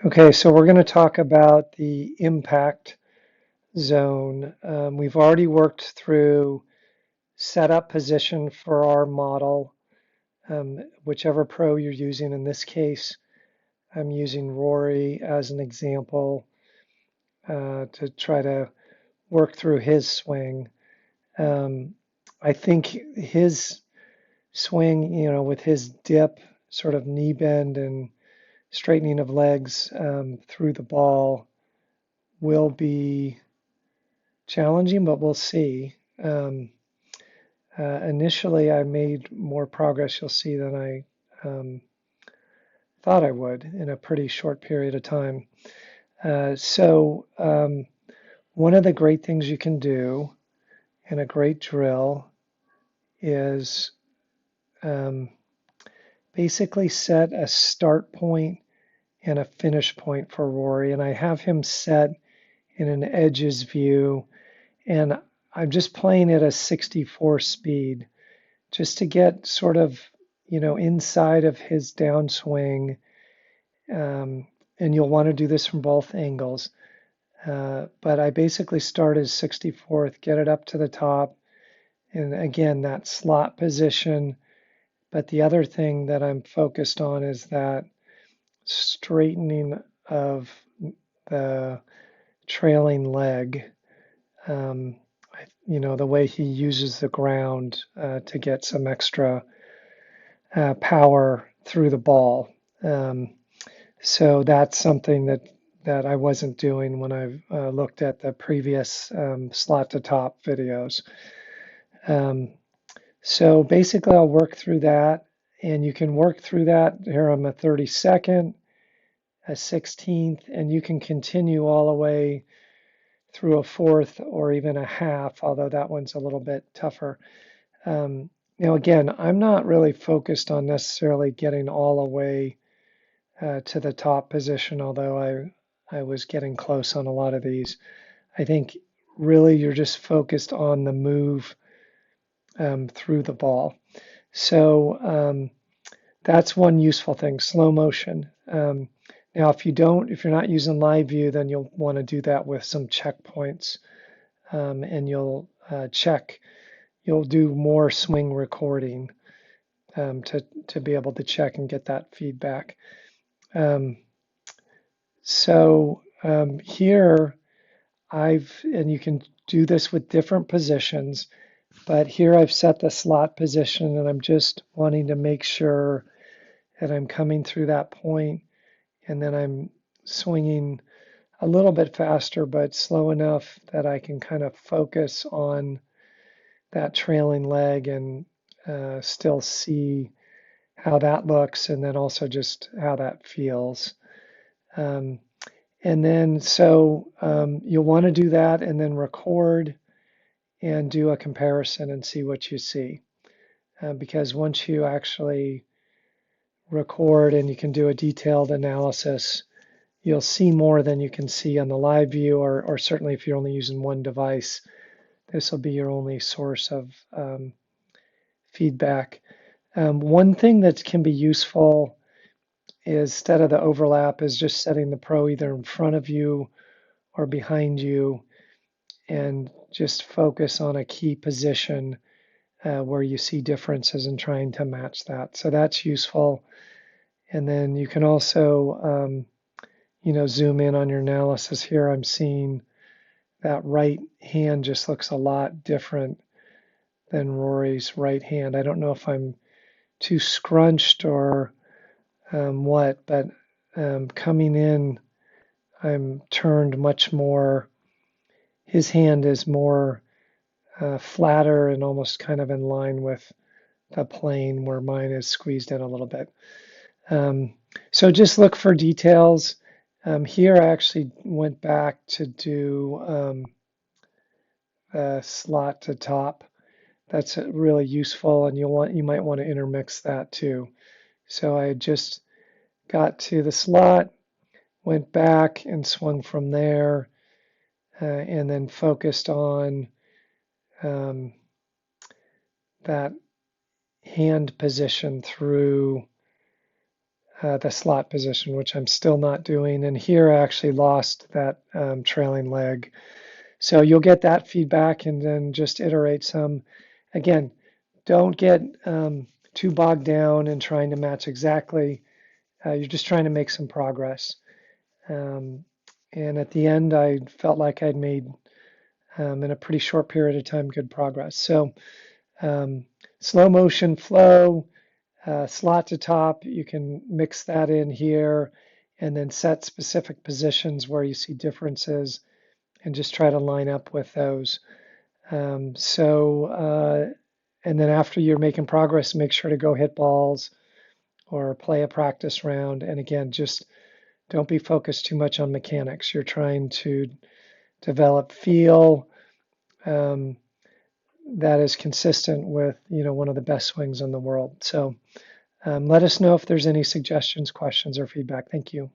Okay, so we're going to talk about the impact zone. We've already worked through setup position for our model, whichever pro you're using. In this case, I'm using Rory as an example to try to work through his swing. Um, I think his swing, with his dip, sort of knee bend and straightening of legs through the ball will be challenging, but we'll see. Initially, I made more progress, you'll see, than I thought I would in a pretty short period of time. So one of the great things you can do in a great drill is um, basically set a start point and a finish point for Rory. And I have him set in an edges view, and I'm just playing at a 64 speed just to get sort of, inside of his downswing. And you'll want to do this from both angles. But I basically start as 64th, get it up to the top. And again, that slot position. But the other thing that I'm focused on is that straightening of the trailing leg. Um, the way he uses the ground to get some extra power through the ball. Um, so that's something that I wasn't doing when I looked at the previous slot to top videos. Um, so basically, I'll work through that, and you can work through that. Here I'm a 32nd, a 16th, and you can continue all the way through a fourth or even a half, although that one's a little bit tougher. Now, again, I'm not really focused on necessarily getting all the way to the top position, although I was getting close on a lot of these. I think really you're just focused on the move through the ball. So that's one useful thing, slow motion. Now, if you're not using LiveView, then you'll want to do that with some checkpoints, and you'll do more swing recording to be able to check and get that feedback. Um, so here and you can do this with different positions, but here I've set the slot position and I'm just wanting to make sure that I'm coming through that point and then I'm swinging a little bit faster, but slow enough that I can kind of focus on that trailing leg and still see how that looks and then also just how that feels. Um, and then you'll want to do that and then record and do a comparison and see what you see. Because once you actually record and you can do a detailed analysis, you'll see more than you can see on the live view, or certainly if you're only using one device, this will be your only source of feedback. One thing that can be useful is, instead of the overlap, is just setting the pro either in front of you or behind you and just focus on a key position where you see differences and trying to match that. So that's useful. And then you can also, zoom in on your analysis here. I'm seeing that right hand just looks a lot different than Rory's right hand. I don't know if I'm too scrunched or what, but coming in, I'm turned much more. His hand is more flatter and almost kind of in line with the plane, where mine is squeezed in a little bit. So just look for details. Here I actually went back to do slot to top. That's really useful, and you might want to intermix that too. So I just got to the slot, went back and swung from there, and then focused on that hand position through the slot position, which I'm still not doing. And here I actually lost that trailing leg. So you'll get that feedback and then just iterate some. Again, don't get too bogged down in trying to match exactly. You're just trying to make some progress. Um, and at the end, I felt like I'd made, in a pretty short period of time, good progress. So um, slow motion flow, slot to top, you can mix that in here and then set specific positions where you see differences and just try to line up with those. And then after you're making progress, make sure to go hit balls or play a practice round. And again, just don't be focused too much on mechanics. You're trying to develop feel um, that is consistent with, one of the best swings in the world. So let us know if there's any suggestions, questions, or feedback. Thank you.